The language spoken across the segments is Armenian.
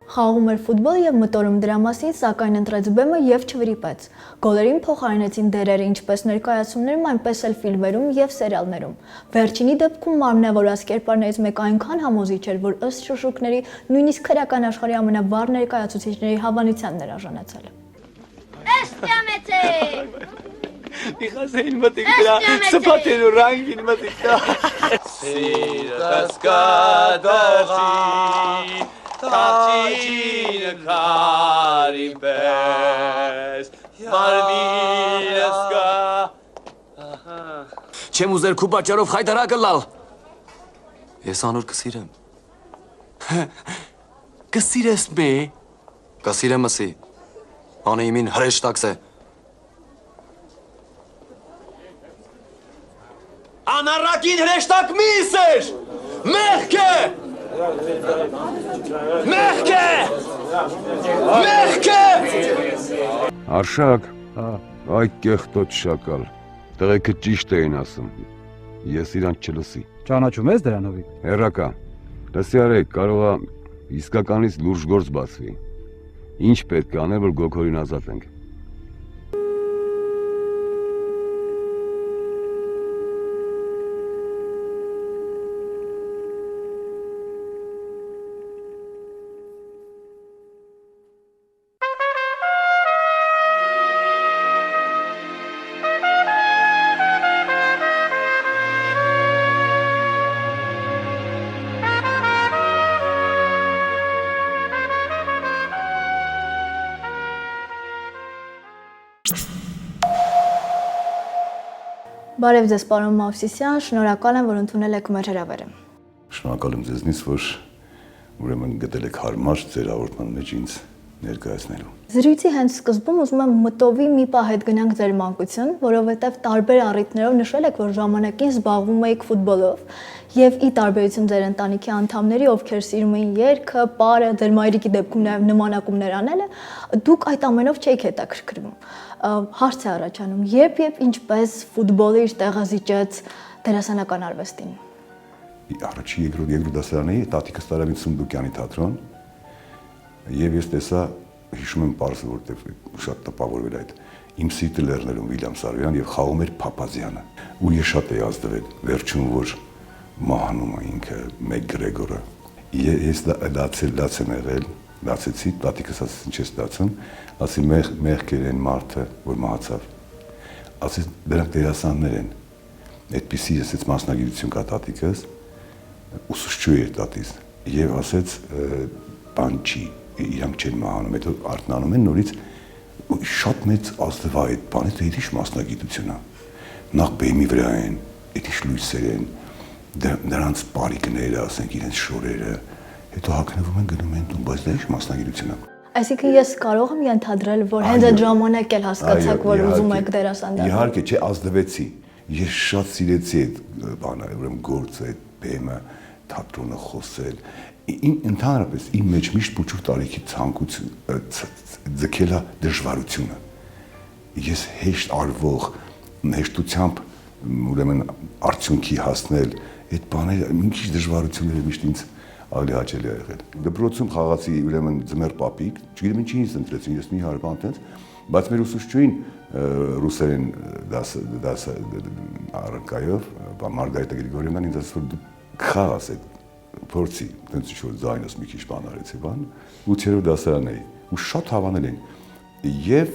Խաղում էր ֆուտբոլ եւ մտորում դրա մասին, սակայն ընտրեց բեմը եւ չվրիպեց։ Գոլերին փոխարինեցին դերերը ինչպես ներկայացումներում, այնպես էլ ֆիլմերում եւ սերիալներում։ Վերջինի դեպքում մարմնավորած կերպարներից մեկը այնքան համոզիչ էր, որ ըստ շշուկների նույնիսկ քրական աշխարհի ամենավառ ներկայացուցիչների հավանությանն էր արժանացել։ Diχάζει μάτια, σε πατέρω ράγγι μάτια. Σύρτας κατοχή, ταξίνε քարիպես, մարմինս կա։ Չեմ ուզեր քու պատճառով խայտարակը լալ։ Ես անոր կսիրեմ։ Կսիրես մե։ Կսիրեմ ասի։ Անը իմին հրեշտակս է։ Անառակին հրեշտակ միս էր։ Մեղք է։ Մեղք է։ Մեղք է։ Արշակ, այ կեղտոտ շակալ, տղեկը ճիշտ էին ասում, ես իրանք չլսի։ Ճանաչում ես դրանովի։ Հեռակա, լսի արեք, կարողա իսկականից լուրջ գործ բացվի, ինչ պետք է անել, որ գոքորին ազատենք։ Բարև ձեզ, պարոն Մովսիսյան, շնորհակալ եմ, որ ընդունել եք մեր հրավերը։ Շնորհակալ եմ ձեզնից, որ ուրեմն գտել եք հարմար ձեր հաղորդման մեջ ինձ ներկայացնելու։ Զրույցի հենց սկզբում ուզում եմ մտովի մի պահ հետ գնանք ձեր մանկություն, որովհետև տարբեր առիթներով նշել եք, որ ժամանակին զբաղվում եք ֆուտբոլով, եւ ի տարբերություն ձեր ընտանիքի անդամների, ովքեր սիրում էին երգը, պարը, ձեր մայրիկի դեպքում նաեւ նմանակումներ անելը, դուք այդ ամենով չեք հետաքրքրվում։ Հարց է առաջանում, երբ ինչպես ֆուտբոլը իր տեղը զիջեց դերասանական արվեստին։ Առաջի երկրորդ դասարանի տատիկս տարավ ինձ Սունդուկյանի թատրոն, եւ ես տեսա, հիշում եմ պարզ, որտեղ շատ տպավորվել այդ իմ սիրտը լեռներում Վիլյամ Սարոյան եւ խաղում էր Փափազյանը, ու ես շատ էի ազդվել, վերջում որ մահանում է ինքը Մեկգրեգորը։ Ես դաց եմ եղել, դացեցի, տատիկս ասաց ինչ ես դացում, ասի մեղք էր այն մարդը, որ մահացավ։ Ասեց դրանք դերասաններ են։ Այդպիսի ասեց մասնագիտություն կա տատիկս, ուսուցչու էր տատիս, եւ ասեց բան չի, իրանք չեն մահանում, հետո արթնանում են նորից շատ մեծ ազդվ է այդ բանը, դա ինչ մասնագիտություն է։ Նախ բեմի վրա են, ինչ լույսեր են, նրանց բարիկները, ասենք իրենց շորերը, հետո հագնվում են գնում են տուն, բայց դա ինչ մասնագիտություն է։ Այսինքն ես կարող եմ ենթադրել, որ հենց այդ ժամանակ էլ հասկացաք, որ ուզում եք դերասան դառնալ։ Իհարկե, չէ, ազդվեցի։ Ես շատ սիրեցի այդ բանը, ուրեմն գործը, այդ բեմը, թատրոնը խոսել։ Ընդհանրապես իմ մեջ միշտ փոքր տարիքի ցանկություն ձգել է դժվարությունը։ Ես հեշտ արվող, հեշտությամբ ուրեմն արդյունքի հասնել, այդ բաները մի քիչ դժվարությունները միշտ ինձ ավելի հաճելի է եղել։ Դպրոցում խաղացի ուրեմն ձմեռ պապիկ, չգիտեմ ինչի ինձ ընտրեցին, ես մի հարբան տենց, բայց մեր ուսուցչուհին ռուսերեն դասը առարկայով, Մարգարիտա Գրիգորիևնան ինձ ասաց, որ դու խաղաս այդ փորձի, տենց ինչ-որ ձայնս մի քիչ բան արեցի, բան, 8-րդ դասարան էի, ու շատ հավանել են։ Եվ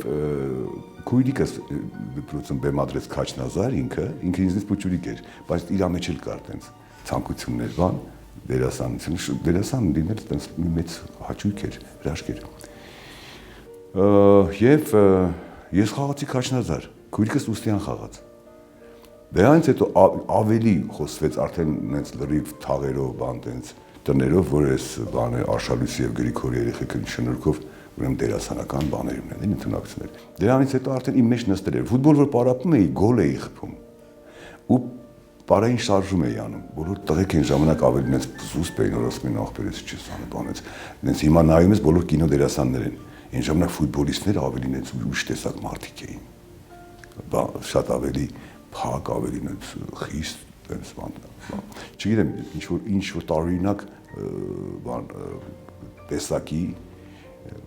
քույրիկս դպրոցում բեմադրեց Քաչնազար, ինքը ինձնից փոքրիկ էր, բայց իր մեջ էլ կար տենց ցանկություններ, բան, դերասան լինել տենց մի մեծ հաճույք էր, հրաշք էր։ Եվ ես խաղացի Քաչնազար, քույրիկս Ուստյան խաղաց։ Դրանից հետո ավելի խոսվեց արդեն նենց լրիվ թաղերով, բան տենց տներով, որ ես բանը Արշալույսի եւ Գրիգորի երեխեքին շնորհքով ուրեմն դերասանական բաներ ունեն, ընդունակցնել։ Դրանից հետո արդեն իմ մեջ նստել էր ֆուտբոլ, որ պարապում էի, գոլ էի խփում։ Ու պարային շարժում էի անում։ Բոլոր տղեկ այն ժամանակ ավելի նենց զուսպ էին, որ ասում են ախպերից չես անը բանից։ Նենց հիմա նայում ես բոլոր կինո դերասաններ են։ Այն ժամանակ ֆուտբոլիստները ավելի նենց ուշ տեսակ մարդիկ էին։ Շատ ավելի փակ, ավելի նենց խիստ, տենց բան։ Չգիտեմ, ինչ որ տարօրինակ բան տեսակի,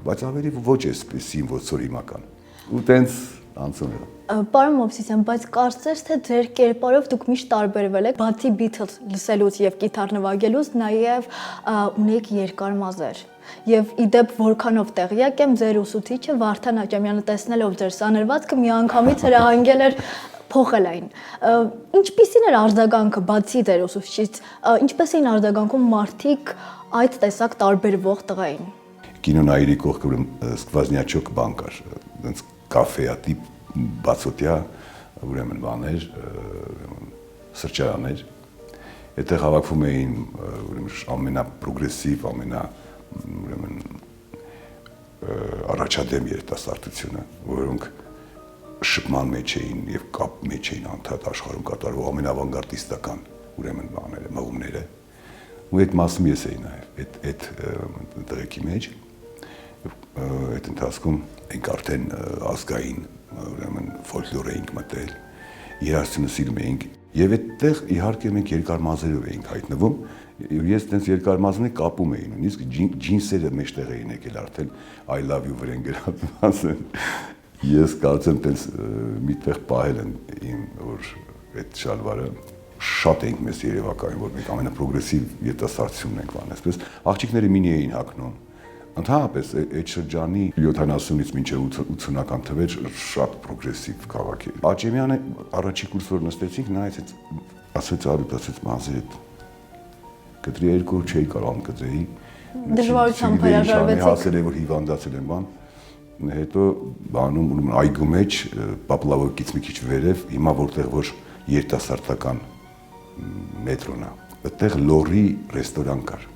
բայց ավելի ոչ էսպեսին, ոչ որ հիմական։ Ու տենց անցում էր։ Պարոն Մովսիսյան, բայց կարծես թե ձեր կերպարով դուք միշտ տարբերվել եք, բացի Beatles լսելուց եւ կիթառ նվագելուց, նաեւ ունեք երկար մազեր։ Եվ իդեպ որքանով տեղյակ եմ, ձեր ուսուցիչը Վարդան Աճամյանը տեսնելով ձեր սանրվածքը միանգամից հրահանգել էր փոխել այն։ Ինչպիսին էր արձագանքը բացի ձեր ուսուցիչից, ինչպես էին արձագանքում մարդիկ այդ տեսակ տարբերվող տղային։ Կինոնայիրի կողքը սկվազնյաչոկ բան կար, այնց կաֆեատիպ բացօթյա ուրեմն բաներ, սրճարաններ։ Այդտեղ հավաքվում էին ուրեմն ամենապրոգրեսիվ, ուրեմն առաջադեմ երիտասարդությունը, որոնք շփման մեջ էին եւ կապ մեջ էին անդադ աշխարհում կատարվող ամենավանգարդիստական ուրեմն բաները, մղումները։ Ու այդ մասում ես էի նաեւ այդ դրեկի մեջ այդ ընթացքում ենք արդեն ազգային ուրեմն ֆոլկլոր էինք մտել, երաժշտությունը սիրում էինք եւ այդտեղ իհարկե մենք երկար մազերով էինք հայտնվում եւ ես տենց երկար մազնի կապում էի նույնիսկ ջինսերը մեջտեղ էին եկել արդեն I love you վրան գրած ասեն ես կարծեմ տենց միտեղ պահել են իմ որ այդ շալվարը շատ ենք մեզ երևակայում որ մենք ամենապրոգրեսիվ երիտասարդությունն ենք բան այսպես աղջիկները մինի էին հագնում Ընդհանրապես այդ շրջանի 70-ից մինչև 80-ական թվեր շատ պրոգրեսիվ քաղաք էր։ Աճեմյանը առաջի կուրս որ նստեցինք, նայեց ասեց արուտ, ասեց մազերդ։ Կտրի երկու չէի կարող կծեի։ Դժվարությամբ հրաժարվեցիք։ Հասել է որ հիվանդացել եմ բան։ Հետո բանում այգու մեջ Պապլավոկից մի քիչ վերև, հիմա որտեղ որ երիտասարդական մետրոն է։ Այդտեղ լորի ռեստորան կար։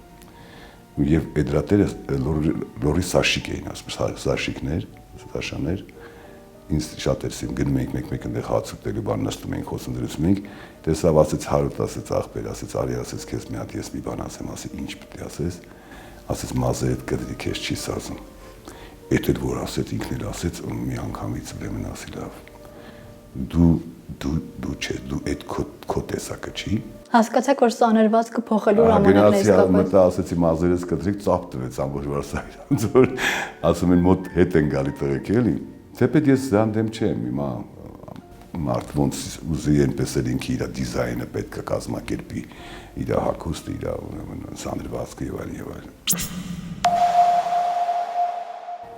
Եվ էդրատերը լորի սաշիկ էին, ասում սաշիկներ, սաշաներ, ինձ շատ էր սիրում, գնում էինք մեկ-մեկ այնտեղ հաց ուտելու բան նստում էինք, խոսում դրում էինք, տեսավ ասեց հարուտ, ասեց աղբեր, ասեց արի, ասեց քեզ մի հատ ես մի բան ասեմ, ասի ինչ պետք է ասես, ասեց մազերդ կդրի քեզ չի սազում։ Էդ էլ որ ասեց ինքն էլ ասեց մի անգամից ուրեմն ասի լավ։ Դու չէ, դու այդ քո տեսակը չի։ Հասկացաք, որ սանրվածքը փոխելու ժամանակն է իսկապես։ Մտա ասեցի մազերս կտրիկ ծափ տվեց ամբողջ Վարշավայից, որ ասում են մոտ հետ են գալի տղեկ էլի։ Թեպետ ես դրան դեմ չեմ, հիմա մարդ ոնց ուզի այնպես էլ ինքի իր դիզայնը պետք է կազմակերպի, իր հագուստը, իր ուրեմն սանրվածքը եւ այլն։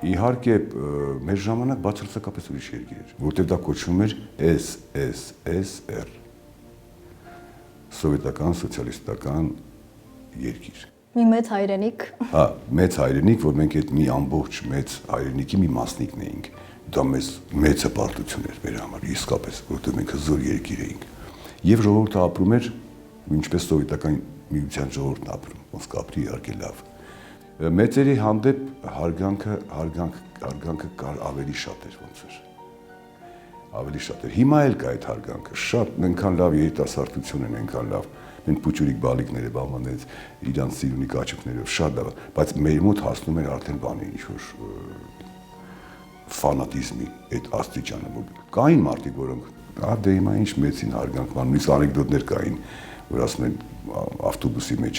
Իհարկե մեր ժամանակ բացարձակապես ուրիշ երկիր էր, որտեղ դա կոչվում էր SSSR սովետական սոցիալիստական երկիր։ Մի մեծ հայրենիք։ Հա, մեծ հայրենիք, որ մենք այդ մի ամբողջ մեծ հայրենիքի մի մասնիկն էինք։ Դա մեծ հպարտություն էր մեր համար, իսկապես, որովհետև մենք հզոր երկիր էինք։ Եվ ժողովուրդը ապրում էր, ինչպես սովետական միության ժողովուրդն ապրում, ոնց կապրի իհարկե լավ։ Մեծերի հանդեպ հարգանքը կար ավելի շատ էր ոնց էր։ Ավելի շատ էր։ Հիմա էլ կա այդ հարգանքը, շատ այնքան լավ երիտասարդություն են, այնքան լավ, մենք փուչուրիկ բալիկները բամանեց, իրանց սիրունի կաչուկներով շատ լավ, բայց մեր մոտ հասնում էր արդեն բանի ինչ-որ ֆանատիզմի այդ աստիճանը, որ կային մարդիկ, որոնք դե հիմա ինչ մեծին հարգանք ման, նույնիսկ անեկդոտներ կային, որ ասում են ավտոբուսի մեջ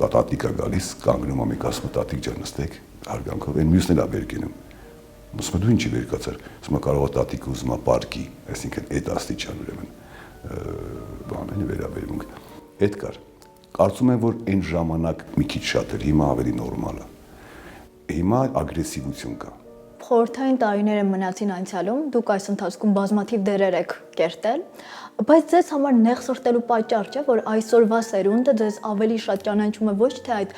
տատիկա գալիս, կանգնում ամենք ասում տատիկ ջան նստեք հարգանքով, այն մյուսն էլ աբեր կենում։ Ասում դու ինչի վեր կացար, ասում կարող է տատիկը ուզում է պարկի, այսինքն այդ աստիճան ուրեմն բաների վերաբերմունք այդ կար։ Կարծում եմ որ այն ժամանակ մի քիչ շատ էր, հիմա ավելի նորմալ է։ Հիմա ագրեսիվություն կա։ Խորհրդային տարիները մնացին անցյալում, դուք այս ընթացքում բազմաթիվ դերեր եք կերտել, բայց ձեզ համար նեղ սրտելու պատճառ չէ, որ այսօրվա սերունդը ձեզ ավելի շատ ճանաչում է ոչ թե այդ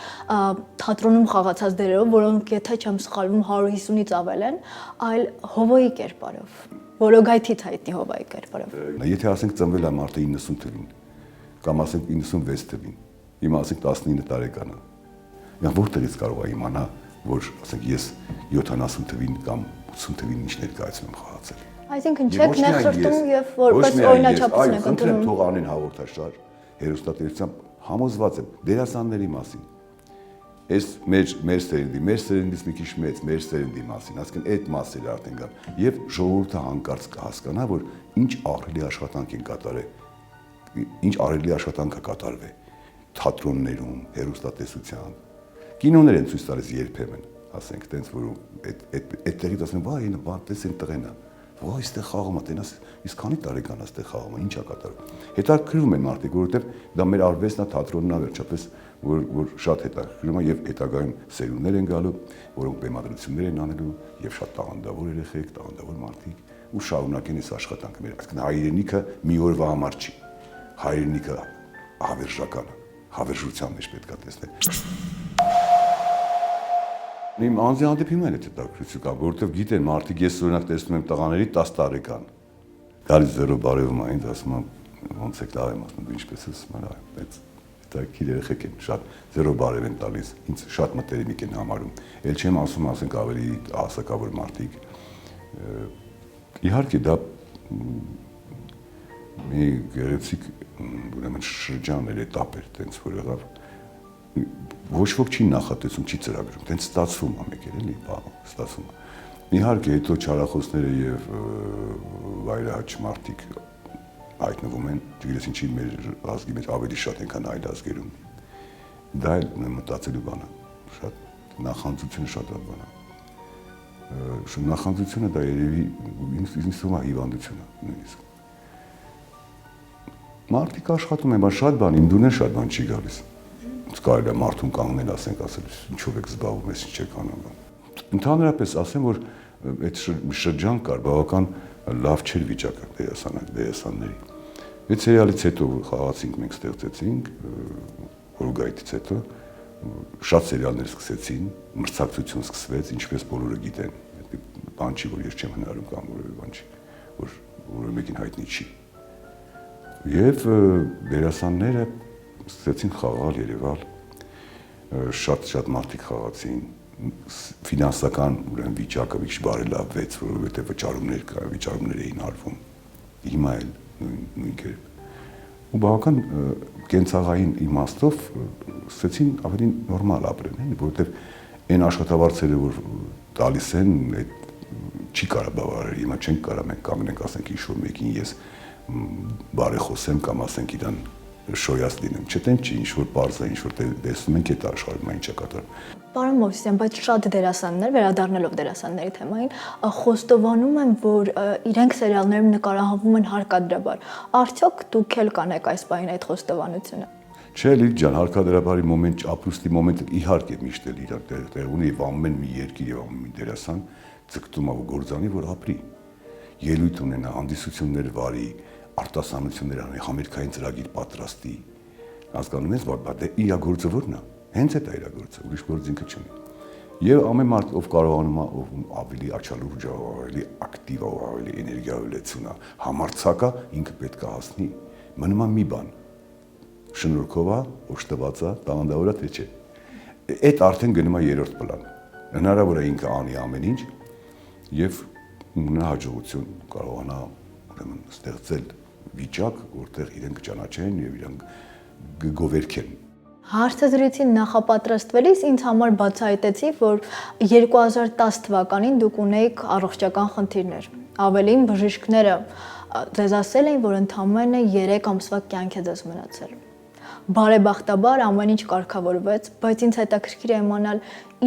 թատրոնում խաղացած դերերով, որոնք եթե չեմ սխալվում 150-ից ավել են, այլ Հովոյի կերպարով, Որոգայթից հայտնի Հովոյի կերպարով։ Եթե ասենք ծնվել է մարդը 90 թվին, կամ ասենք 96 թվին, հիմա ասենք 19 տարեկան է, նա որտեղից կարող է իմանա որ ասենք ես 70 թվին կամ 80 թվին ինչ ներկայացում եմ խաղացել։ Այսինքն չեք ներխրտում եւ որպես օրինաչափություն եք ընդունում։ Թող անեն հաղորդաշար, հերոստատերությամբ համոզված եմ դերասանների մասին։ Այս մեր սերնդից մի քիչ մեծ, մեր սերնդի մասին, ասենք այդ մասերը արդեն կան եւ ժողովուրդը հանկարծ կհասկանա, որ ինչ ահռելի աշխատանք են կատարել, ինչ ահռելի աշխատանք է կատարվել թատրոններում, հերոստատեսությամբ Կինոներ են ցույց տալիս երբեմն, ասենք, տենց որ այդտեղից ասում են, «Վայ, այնա բան տես են տղեն է»։ Վայ, այստեղ խաղում է, տենաս, իսկ քանի տարեկան է այստեղ խաղում, ի՞նչ է կատարում։ Հետաքրքրվում են մարդիկ, որովհետև դա մեր արվեստն է, թատրոնն է, վերջապես, որ շատ հետաքրքրում է եւ հետագայում սերունդներ են գալու, որոնք բեմադրություններ են անելու եւ շատ տաղանդավոր երեխեք, տաղանդավոր մարդիկ ու շարունակեն այս աշխատանքը մեր, այսինքն հայրենիքը մի օրվա համար չի։ Հայրենիքը հավերժական է, հավերժության մեջ պետք է տեսնել։ Իմ անձի հանդիպում են այդ հետաքրքրություն կա, որովհետև գիտեն մարդիկ, ես օրինակ տեսնում եմ տղաների 10 տարեկան։ Գալիս զերո բարևում է, ինձ ասում եմ, ոնց եք լավ եմ ասում, դու ինչպես ես, բայց հետաքրքիր երեխեք են, շատ զերո բարև են տալիս, ինձ շատ մտերիմիկ են համարում։ Էլ չեմ ասում, ասենք ավելի հասակավոր մարդիկ։ Իհարկե դա մի գեղեցիկ ուրեմն շրջան էր, էտապ էր, տենց որ եղավ։ Ոչ ոք չի նախատեսում, չի ծրագրում, տենց ստացվում է մեկ էլի, ստացվում է։ Իհարկե հետո չարախոսները եւ վայրահաճ մարդիկ հայտնվում են, չգիտես ինչի մեր ազգի մեջ ավելի շատ են, քան այլ ազգերում։ Դա էլ մտածելու բան է, շատ նախանձությունը շատ բան է։ Նախանձությունը դա երևի ինձ թվում է հիվանդություն է նույնիսկ։ Մարդիկ աշխատում են, բայց շատ բան, իմ դուրն շատ բան չի գալիս։ Կարելի է մարդուն կանգնել, ասենք, ասել, ինչով եք զբաղվում, ես ինչ եք անում։ Ընդհանրապես ասեմ, որ այդ շրջան կար, բավական լավ չէր վիճակը դերասանների։ Այդ սերիալից հետո խաղացինք, մենք ստեղծեցինք, Օրգայթից հետո շատ սերիալներ սկսեցին, մրցակցություն սկսվեց, ինչպես բոլորը գիտեն։ Բան չի, որ ես չեմ հնարում կամ որևէ բան չի, որ որևէ մեկին հայտնի չի։ Եվ դերասանները սկսեցին խաղալ, երևալ, շատ մարդիկ խաղացին, ֆինանսական ուրեմն վիճակը մի քիչ բարելավվեց, որովհետև վճարումներ էին արվում, հիմա էլ նույն կերպ։ Ու բավական կենցաղային իմաստով սկսեցին ավելի նորմալ ապրել, որովհետև այն աշխատավարձերը, որ տալիս են, չի կարա բավարարել, հիմա չենք կարա մենք կանգնենք, ասենք ինչ-որ մեկին ես բարեխոսեմ կամ ասենք իրան շոյած լինեմ, չտեն չի, ինչ-որ պարզ է, ինչ-որ տեսնում ենք այդ աշխարհում, ինչ է կատարում։ Պարոն Մովսիսյան, բայց շատ դերասաններ, վերադառնալով դերասանների թեմային, խոստովանում են, որ իրենք սերիալներում նկարահանվում են հարկադրաբար։ Արդյոք դուք էլ կանեք այս բանին այդ խոստովանությունը։ Չէ, Լիլիթ ջան, հարկադրաբարի մոմենտ, ապրուստի մոմենտը իհարկե միշտ էլ իրար տեղ ունի եւ ամեն մի երկիր եւ ամեն մի դերասան ձգտում է գործանի, որ ապրի։ Ելույթ ունենա, հանդիսություններ վարի, արտասանություններ անի, համերգային ծրագիր պատրաստի։ Հասկանում ես, որ դա իր գործը որն է։ Հենց այդ է իր գործը, ուրիշ գործ ինքը չունի։ Եվ ամեն մարդ ով կարողանում է, ով ավելի աչալուրջ է, ավելի ակտիվ է, ավելի էներգիայոլեցուն է, համարձակ է, ինքը պետք է հասնի։ Մնում է մի բան։ Շնորհքով է, օժտված է, տաղանդավոր է, թե չէ։ Այդ արդեն գնում է երրորդ պլան։ Հնարավոր է ինքը անի ամեն ինչ եւ ունենա հաջողություն, կարողանա ուրեմն ստեղծել վիճակ, որտեղ իրենք ճանաչեն եւ իրենք գովերքեն։ Հարցազրույցին նախապատրաստվելիս ինձ համար բացահայտեցի, որ 2010 թվականին դուք ունեիք առողջական խնդիրներ։ Ավելին բժիշկները ձեզ ասել էին, որ ընդամենը 3 ամսվա կյանք է ձեզ մնացել։ Բարեբախտաբար ամեն ինչ կարգավորվեց, բայց ինձ հետաքրքիր է իմանալ,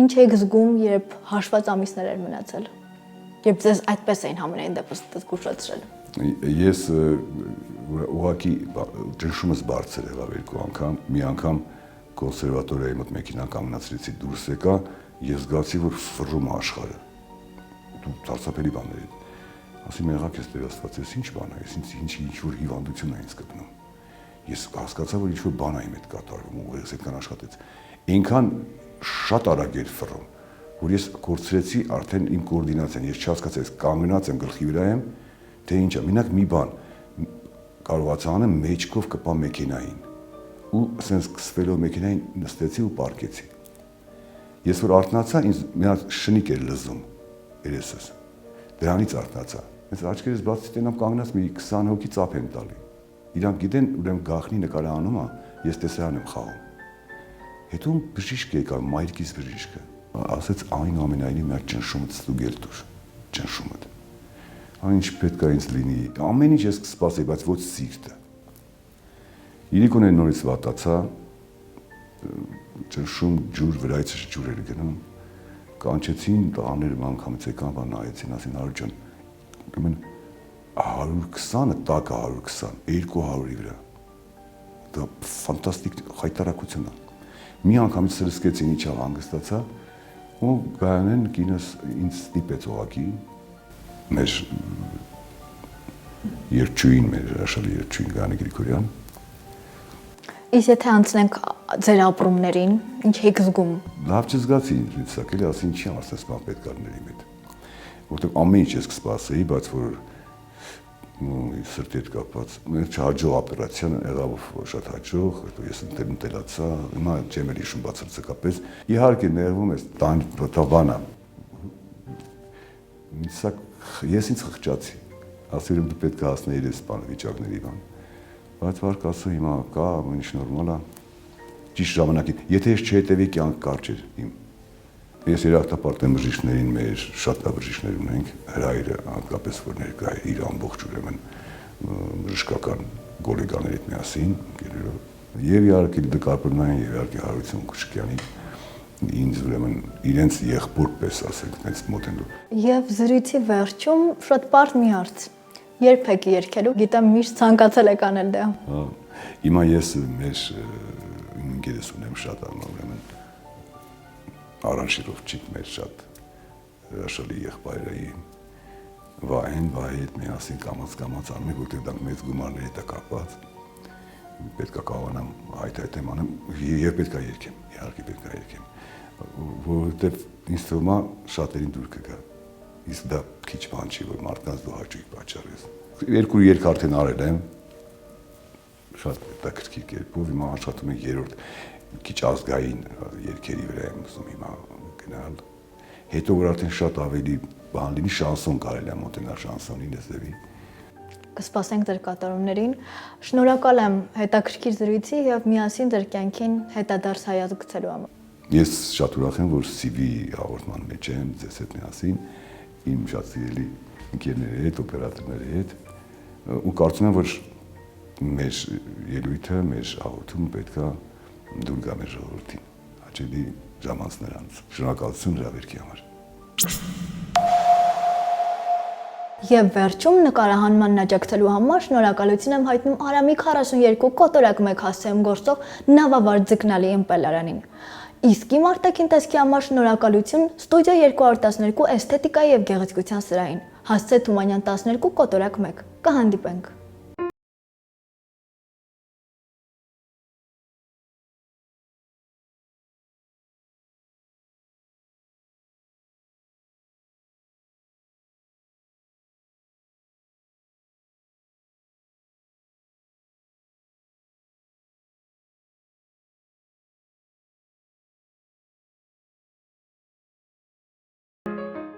ինչ եք զգում, երբ հաշված ամիսներ էր մնացել։ Երբ ձեզ այդպես էին համենայն դեպս զգուշացրել։ Ես ուղղակի ճնշումս բարձր եղավ 2 անգամ, մի անգամ կոնսերվատորիայի մոտ մեքենան կանգնացրեցի, դուրս եկա, ես զգացի, որ ֆռում է աշխարհը։ Դու ցածապելի բաներ են։ Ասի մեղակ ես Տեր Աստված, ես ինչ բան է, ես ինչ-որ հիվանդություն է ինձ գտնում։ Ես հասկացա, որ ինչ-որ բան է իմ հետ կատարվում, ու ես այդքան աշխատեց։ Այնքան շատ արագ էր ֆռում, որ ես կորցրեցի արդեն իմ կոորդինացիան, ես չհասկացա, ես կանգնած եմ գլխի վրա եմ, թե ինչ է, մենակ մի բան կարողացա անեմ մեջքով կպամ մեքենային ու ասենց սկսվելով մեքենային նստեցի ու պարկեցի։ Ես որ արթնացա, ինձ մի հատ շնիկ էր լզում երեսս։ Դրանից արթնացա։ Ես աչքերս բացի տենամ կանգնած մի 20 հոգի ծափ եմ տալի։ Իրանք գիտեն, ուրեմն գախնի նկարահանում է, ես տեսարան եմ խաղում։ Հետո բժիշկ եկավ, մայրիկիս բժիշկը, ասեց այնուամենայնիվ մի հատ ճնշումդ ստուգել տուր, ճնշումդ։ Ինչ պետք է ինձ լինի, ամեն ինչ ես կսպասեի, բայց ոչ սիրտը։ Իրիկոնեն նորից վատացա, ճնշում ջուր վրայից ջուրեր գնում կանչեցին տղաները անգամից եկան բան նայեցին ասին Արո ջան ուրեմն 120-ը տակ 120 200-ի վրա դա ֆանտաստիկ խայտարակություն է մի անգամից սրսկեցին իջավ հանգստացա ու գայանեն կինս ինձ ստիպեց ուղակի մեր երջույն մեր հրաշալի երջույն Գայանե Գրիգորյան Իսկ եթե անցնենք ձեր ապրումներին, ինչ եք զգում։ լավ չզգացի ինձ սա կելի ասին չի ասես բան պետք արների հետ որտեղ ամեն ինչ ես կսպասեի բայց որ սրտի հետ կապված մեր չհաջող օպերացիան եղավ շատ հաջող հետո ես ընտելացա հիմա չեմ էլ հիշում բացարձակապես իհարկե ներվում ես տավանա ես ինձ խղճացի ասել եմ դու պետք է հասնեիր այս բան վիճակների բան բայց վարկ ասում հիմա կա ամեն ինչ նորմալ է ճիշտ ժամանակին եթե ես չհետևի կյանք կարճ էր իմ ես երախտապարտ եմ բժիշկներին մեր շատ լավ բժիշկներ ունենք հրայրը հատկապես որ ներկա է իր ամբողջ ուրեմն բժշկական գոլեգաներից միասին եւ իհարկե դկապրնային եւ իհարկե Հարություն Քուչկյանի ինձ ուրեմն իրենց եղբոր պես ասենք այնց մոտ են Եվ զրույցի վերջում շատ պարզ մի հարց Երբ եք երգելու, գիտեմ միշտ ցանկացել եք անել դա։ Հիմա ես մեր ինգերս ունեմ շատ ուրեմն Արանշիրովչիկ մեր շատ հրաշալի եղբայրայի վահեն հետ միասին կամաց անում ենք, որտեղ դա մեծ գումարների հետ է կապված։ Պետք է կարողանամ հայթայթեմ անեմ եւ պետք է երգեմ, իհարկե պետք է երգեմ, որովհետեւ ինձ թվում է շատերին դուր կգա։ Իսկ դա քիչ բան չի, որ մարդկանց դու հաճույք պատճառես։ Երկու երգ արդեն արել եմ, շատ հետաքրքիր կերպով, հիմա աշխատում եմ երրորդ քիչ ազգային երգերի վրա եմ ուզում հիմա գնալ։ Հետո որ արդեն շատ ավելի բան լինի, շանսոն կարելի է մոտենալ շանսոնին էսևի։ Կսպասենք ձեր կատարումներին։ Շնորհակալ եմ հետաքրքիր զրույցի եւ միասին ձեր կյանքին հետադարձ հայացք գցելու համար։ Ես շատ ուրախ եմ, որ CV հաղորդման մեջ եմ ձեզ հետ միասին իմ շատ սիրելի ընկերների հետ, օպերատորների հետ ու կարծում եմ, որ մեր ելույթը, մեր հաղորդումը պետք է դուր գա մեր ժողովրդին, հաճելի ժամանց նրանց։ Շնորհակալություն հրավերքի համար։ Եվ վերջում նկարահանման աջակցելու համար շնորհակալություն եմ հայտնում Արամիկ 42 կոտորակ 1 հասցեում գործող Նավավար ձկնալի ըմպելարանին։ Իսկ իմ արտաքին տեսքի համար շնորհակալություն Ստուդիո 212 էսթետիկայի եւ գեղեցկության սրահին։ Հասցե Թումանյան 12 կոտորակ 1։ Կհանդիպենք։